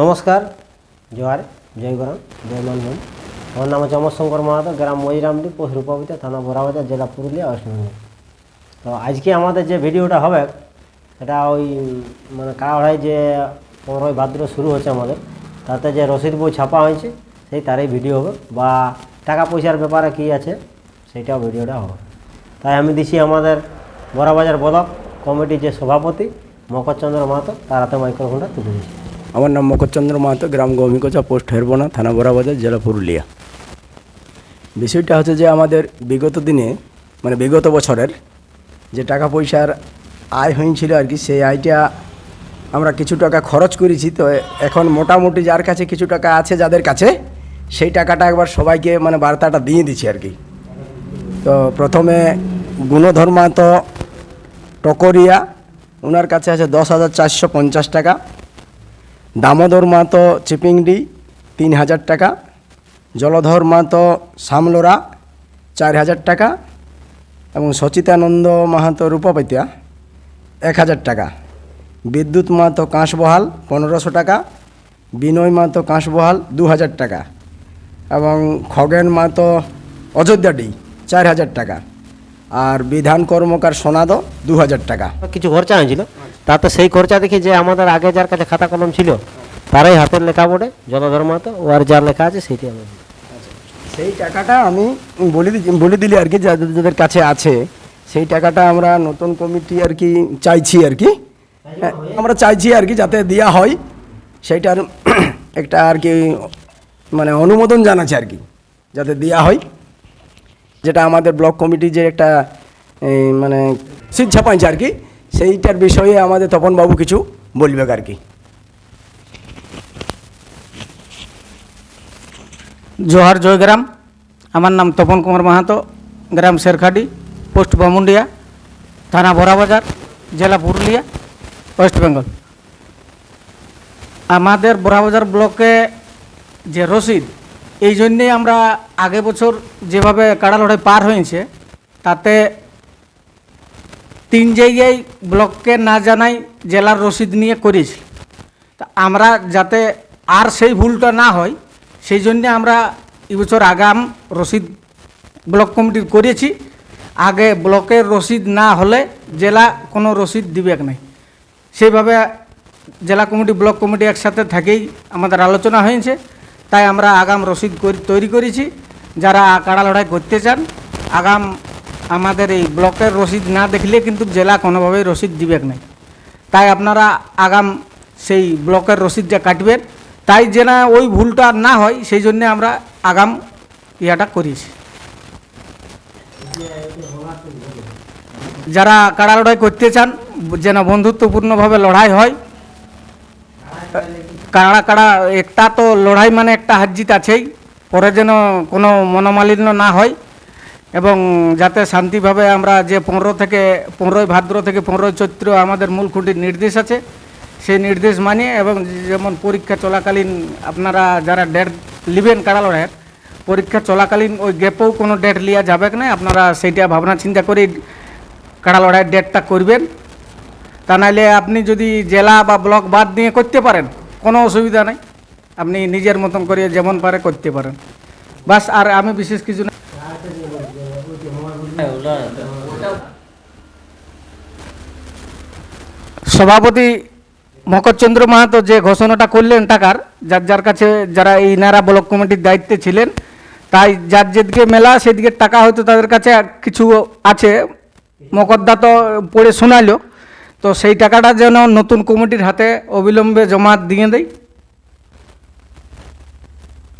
নমস্কার, জোহার, জয় গরাম, জয় মানভূম। আমার নাম হচ্ছে অমর শঙ্কর মাহাতো, গ্রাম মজিরামডি, পোস্ট রূপাবতী, থানা বড়াবাজার, জেলা পুরুলিয়া, ওয়েস্ট বেঙ্গল। তো আজকে আমাদের যে ভিডিওটা হবে এটা ওই কাড়াড়াই যে 15ই ভাদ্র শুরু হচ্ছে আমাদের, তাতে যে রসিদ বই ছাপা হয়েছে সেই তারই ভিডিও হবে, বা টাকা পয়সার ব্যাপারে কী আছে সেইটাও ভিডিওটা হবে। তাই আমি দিছি আমাদের বড়াবাজার ব্লক কমিটির যে সভাপতি মকরচন্দ্র মাহাতো, তার হাতে মাইক্রোফোনটা তুলে দিচ্ছি। আমার নাম মকরচন্দ্র মাহাতো, গ্রাম গৌমিকোচা, পোস্ট হেরবনা, থানা বড়াবাজার, জেলা পুরুলিয়া। বিষয়টা হচ্ছে যে আমাদের বিগত দিনে বিগত বছরের যে টাকা পয়সার আয় হয়েছিল আর কি, সেই আয়টা আমরা কিছু টাকা খরচ করেছি। তো এখন মোটামুটি যার কাছে কিছু টাকা আছে, যাদের কাছে, সেই টাকাটা একবার সবাইকে বার্তাটা দিয়ে দিচ্ছি আর কি। তো প্রথমে গুণধর মাহাতো টকরিয়া, ওনার কাছে আছে 10,450 টাকা। দামোদর মাহাতো চিপিংডি 3,000 টাকা। জলধর মাহাতো সামলোরা 4,000 টাকা এবং সচিতানন্দ মাহাতো রূপপতিয়া 1,000 টাকা। বিদ্যুৎ মাহাতো কাঁসবহাল 1,500 টাকা। বিনয় মাহাতো কাঁসবহাল 2,000 টাকা এবং খগেন মাহাতো অযোধ্যাডি 4,000 টাকা। আর বিধান কর্মকার সোনাদো 2,000 টাকা। কিছু খরচা হয়েছিল, তাতে সেই খরচা দেখি যে আমাদের আগে যার কাছে খাতা কলম ছিল তারাই হাতের লেখা বোর্ডে জলধর মাহাতো ওর যা লেখা আছে সেইটি আমি সেই টাকাটা আমি বলে দিলি আর কি, যাদের কাছে আছে সেই টাকাটা আমরা নতুন কমিটি আর কি চাইছি আর কি, আর কি যাতে দেওয়া হয়। সেইটার একটা আর কি অনুমোদন জানাচ্ছে আর কি, যাতে দেওয়া হয়। যেটা আমাদের ব্লক কমিটি যে একটা সিট ছাপাইছে আর কি, সেইটার বিষয়ে আমাদের তপনবাবু কিছু বলবে আর কি। জোহার, জয়গ্রাম। আমার নাম তপন কুমার মাহাতো, গ্রাম শেরখাডি, পোস্ট বামুন্ডিয়া, থানা বড়াবাজার, জেলা পুরুলিয়া, ওয়েস্ট বেঙ্গল। আমাদের বড়াবাজার ব্লকে যে রসিদ, এই জন্যেই আমরা আগে বছর যেভাবে কাড়া লড়াই পার হয়েছে, তাতে 3 জায়গায় ব্লককে না জানাই জেলার রসিদ নিয়ে করেছি। তা আমরা যাতে আর সেই ভুলটা না হয়, সেই জন্যে আমরা এবছর আগাম রসিদ ব্লক কমিটির করেছি। আগে ব্লকের রসিদ না হলে জেলা কোনো রসিদ দিবে নাই। সেইভাবে জেলা কমিটি ব্লক কমিটি একসাথে থেকেই আমাদের আলোচনা হয়েছে। তাই আমরা আগাম রসিদ তৈরি করেছি। যারা কাড়া লড়াই করতে চান, আগাম আমাদের এই ব্লকের রসিদ না দেখলে কিন্তু জেলা কোনোভাবেই রসিদ দিবে নাই। তাই আপনারা আগাম সেই ব্লকের রসিদটা কাটবেন, তাই যেন ওই ভুলটা না হয় সেই জন্যে আমরা আগাম ইয়াটা করেছি। যারা কাড়া লড়াই করতে চান, যেন বন্ধুত্বপূর্ণভাবে লড়াই হয়। কাড়া একটা তো লড়াই একটা হার জিত আছেই, পরে যেন কোনো মনোমালিন্য না হয় এবং যাতে শান্তিভাবে আমরা যে 15ই ভাদ্র থেকে 15ই চৈত্র আমাদের মূল খুঁটির নির্দেশ আছে, সেই নির্দেশ মানিয়ে এবং যেমন পরীক্ষা চলাকালীন আপনারা যারা ডেট নেবেন কাড়া লড়াইয়ের, পরীক্ষা চলাকালীন ওই গ্যাপেও কোনো ডেট নেওয়া যাবে না। আপনারা সেইটা ভাবনা চিন্তা করে কাড়া লড়াইয়ের ডেটটা করবেন। তা নাহলে আপনি যদি জেলা বা ব্লক বাদ দিয়ে করতে পারেন, কোনো অসুবিধা নেই, আপনি নিজের মতন করে যেমন পারে করতে পারেন। বাস, আর আমি বিশেষ কিছু না। সভাপতি মকরচন্দ্র মাহাতো যে ঘোষণাটা করলেন টাকার, যার কাছে যারা এই নারা ব্লক কমিটির দায়িত্বে ছিলেন, তাই যার যেদিকে মেলা সেদিকে টাকা হয়তো তাদের কাছে কিছু আছে, মকদ্দা তো পড়ে শোনালো। তো সেই টাকাটা যেন নতুন কমিটির হাতে অবিলম্বে জমা দিয়ে দেয়,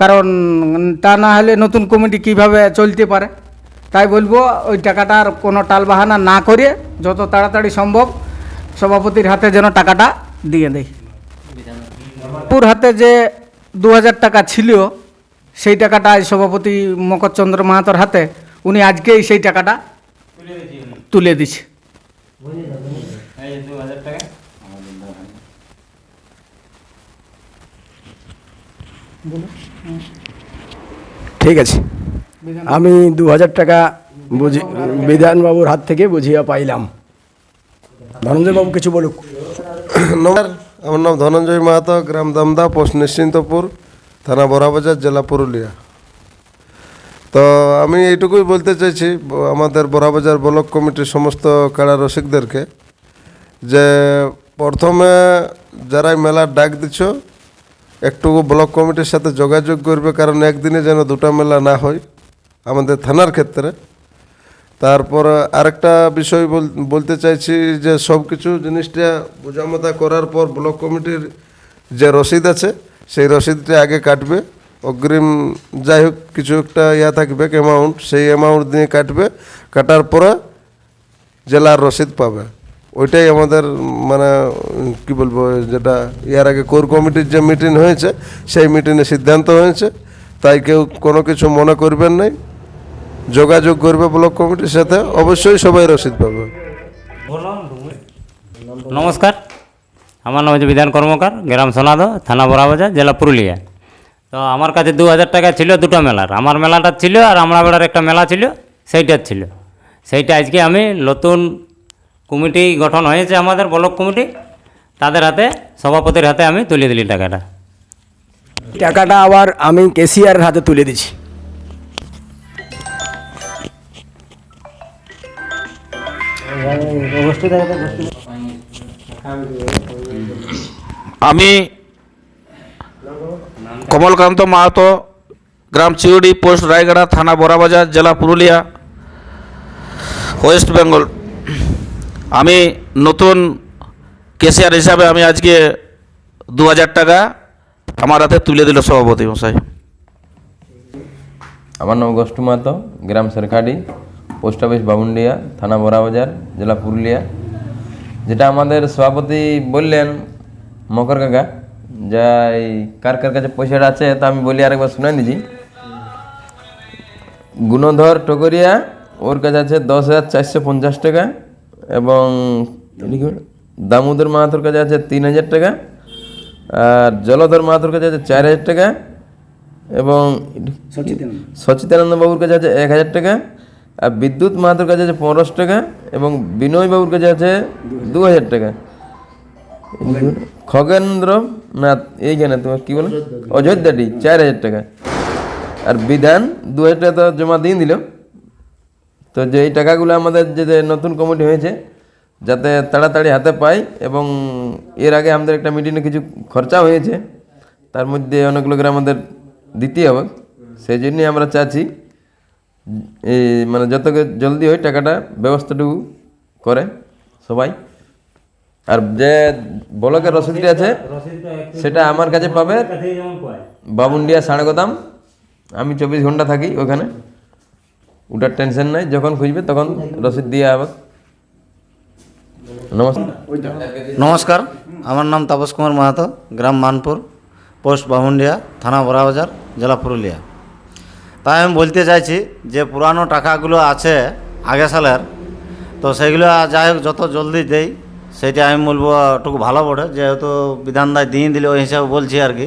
কারণ তা না হলে নতুন কমিটি কিভাবে চলতে পারে। তাই বলবো ওই টাকাটার কোনো টালবাহানা না করে যত তাড়াতাড়ি সম্ভব সভাপতির হাতে যেন টাকাটা দিয়ে দেয়। পুর হাতে যে 2,000 টাকা ছিল, সেই টাকাটা সভাপতি মকরচন্দ্র মাহাতোর হাতে, উনি আজকেই সেই টাকাটা তুলে দিচ্ছে। ঠিক আছে, আমি 2,000 টাকা বিধানবাবুর হাত থেকে বুঝিয়ে পাইলাম। ধনঞ্জয় বাবু কিছু বলুক। আমার নাম ধনঞ্জয় মাহাতো, গ্রাম দামদা, পোস্ট নিশ্চিন্তপুর, থানা বড়াবাজার, জেলা পুরুলিয়া। তো আমি এইটুকুই বলতে চাইছি আমাদের বড়াবাজার ব্লক কমিটির সমস্ত কাড়া রসিকদেরকে, যে প্রথমে যারাই মেলার ডাক দিচ্ছ একটু ব্লক কমিটির সাথে যোগাযোগ করবে, কারণ একদিনে যেন দুটো মেলা না হয় আমাদের থানার ক্ষেত্রে। তারপর আরেকটা বিষয় বলতে চাইছি যে সব কিছু জিনিসটা বোঝামতা করার পর ব্লক কমিটির যে রসিদ আছে সেই রসিদটা আগে কাটবে, অগ্রিম যাই হোক কিছু একটা থাকবে অ্যামাউন্ট, সেই অ্যামাউন্ট দিয়ে কাটবে, কাটার পরে জেলার রসিদ পাবে। ওইটাই আমাদের মানে কি বলবো, যেটা এর আগে কোর কমিটির যে মিটিং হয়েছে সেই মিটিংয়ে সিদ্ধান্ত হয়েছে, তাই কেউ কোনো কিছু মনে করবেন নাই, যোগাযোগ করবে ব্লক কমিটির সাথে, অবশ্যই সবাই রসিদ পাবে। নমস্কার, আমার নাম হচ্ছে বিধান কর্মকার, গ্রাম সোনাদো, থানা বড়াবাজার, জেলা পুরুলিয়া। তো আমার কাছে 2000 টাকা ছিল দুটো মেলার, আমার মেলাটা ছিল আর আমরা বেড়ার একটা মেলা ছিল সেইটার ছিল। সেইটা আজকে আমি নতুন কমিটি গঠন হয়েছে আমাদের ব্লক কমিটি, তাদের হাতে সভাপতির হাতে আমি তুলে দিলি টাকাটা। টাকাটা আবার আমি কেসিআরের হাতে তুলে দিচ্ছি। আমি কমলকান্ত মাহাতো, গ্রাম চিউড়ি, পোস্ট রায়গড়া, থানা বড়াবাজার, জেলা পুরুলিয়া, ওয়েস্ট বেঙ্গল। আমি নতুন কেসিআর হিসাবে আমি আজকে 2000 টাকা আমার হাতে তুলে দিল সভাপতি মশাই। আমার নাম গোষ্ঠী মাহাতো, গ্রাম সরকারি, পোস্ট অফিস বাবুন্ডিয়া, থানা বড়াবাজার, জেলা পুরুলিয়া। যেটা আমাদের সভাপতি বললেন মকর কাকা, যা এই কার কার কাছে পয়সাটা আছে তা আমি বলি আরেকবার শুনে দিচ্ছি। গুণধর টকরিয়া, ওর কাছে আছে 10,450 টাকা, এবং দামোদর মাহাতোর কাছে আছে 3000 টাকা, আর জলধর মাহাতোর কাছে আছে 4000 টাকা, এবং সচিতানন্দ বাবুর কাছে আছে 1000 টাকা, আর বিদ্যুৎ মাহাতোর কাছে আছে 1500 টাকা, এবং বিনয় বাবুর কাছে আছে 2000 টাকা। খগেন্দ্র নাথ এইখানে তোমার কী বলো অযোধ্যাটি 4000 টাকা, আর বিধান 2000 টাকা তো জমা দিয়ে দিল। তো যে এই টাকাগুলো আমাদের যে নতুন কমিটি হয়েছে যাতে তাড়াতাড়ি হাতে পাই, এবং এর আগে আমাদের একটা মিটিংয়ে কিছু খরচা হয়েছে, তার মধ্যে অনেক লোকের আমাদের দিতে হবে, সেই জন্যই আমরা চাচ্ছি এই মানে যত জলদি হয় টাকাটা ব্যবস্থাটুকু করে সবাই। আর যে ব্লকের রসিদটি আছে সেটা আমার কাছে পাবে বাবুন্ডিয়া সাড়ে আমি 24 ঘন্টা থাকি ওখানে, ওটার টেনশন নাই, যখন খুঁজবে তখন রসিদ দিয়ে হবে। নমস্কার। নমস্কার, আমার নাম তাপস কুমার মাহাতো, গ্রাম মানপুর, পোস্ট বামুন্ডিয়া, থানা বড়াবাজার, জেলা পুরুলিয়া। তাই আমি বলতে চাইছি যে পুরানো টাকাগুলো আছে আগে সালের, তো সেইগুলো যাই হোক যত জলদি দেই সেইটা আমি বলবো একটু ভালো পড়ে, যেহেতু বিধানদায় দিয়ে দিলে ওই হিসাবে বলছি আর কি।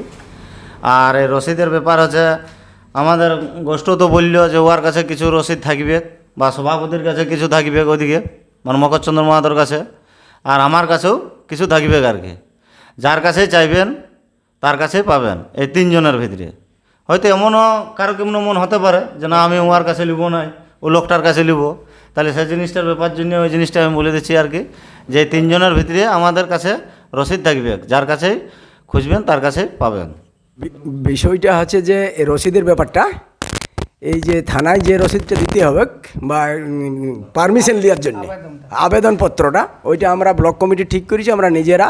আর এই রসিদের ব্যাপার হচ্ছে আমাদের গোষ্ঠ তো বললো যে ওর কাছে কিছু রসিদ থাকবে বা সভাপতির কাছে কিছু থাকবে ওদিকে মানে মকরচন্দ্র মাহাতোর কাছে, আর আমার কাছেও কিছু থাকবে আর কি। যার কাছেই চাইবেন তার কাছেই পাবেন, এই 3 জনের ভিতরে। হয়তো এমনও কারো কেমন মন হতে পারে যে না আমি ওর কাছে নিব নাই, ও লোকটার কাছে নিব, তাহলে সেই জিনিসটার ব্যাপার জন্য ওই জিনিসটা আমি বলে দিচ্ছি আর কি, যে 3 জনের ভিতরে আমাদের কাছে রসিদ থাকবে, যার কাছেই খুঁজবেন তার কাছেই পাবেন। বিষয়টা হচ্ছে যে এই রসিদের ব্যাপারটা, এই যে থানায় যে রসিদটা দিতে হবে বা পারমিশন নেওয়ার জন্য আবেদনপত্রটা, ওইটা আমরা ব্লক কমিটি ঠিক করেছি, আমরা নিজেরা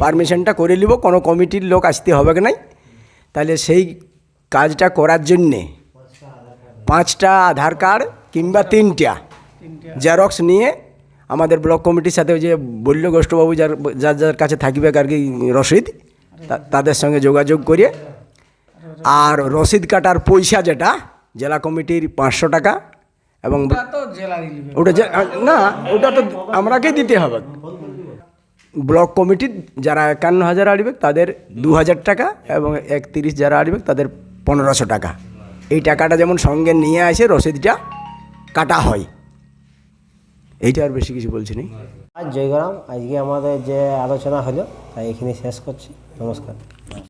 পারমিশনটা করে নিব, কোনো কমিটির লোক আসতে হবে নাই। তাহলে সেই কাজটা করার জন্যে 5টা আধার কার্ড কিংবা 3টা জেরক্স নিয়ে আমাদের ব্লক কমিটির সাথে ওই যে বলল গোষ্ঠবাবু যার যার যার কাছে থাকবে আর কি রসিদ, তাদের সঙ্গে যোগাযোগ করে, আর রসিদ কাটার পয়সা যেটা জেলা কমিটির 500 টাকা, এবং ওটা না ওটা তো আমরাকেই দিতে হবে। ব্লক কমিটির যারা 51,000 আড়বে তাদের 2,000 টাকা, এবং 31 যারা আড়বে তাদের 1500 টাকা। এই টাকাটা যেমন সঙ্গে নিয়ে আসে রসিদটা কাটা হয়, এইটা আর বেশি কিছু বলছি না। আজ জয়গ্রাম, আজকে আমাদের যে আলোচনা হলো তাই এখানে শেষ করছি। নমস্কার।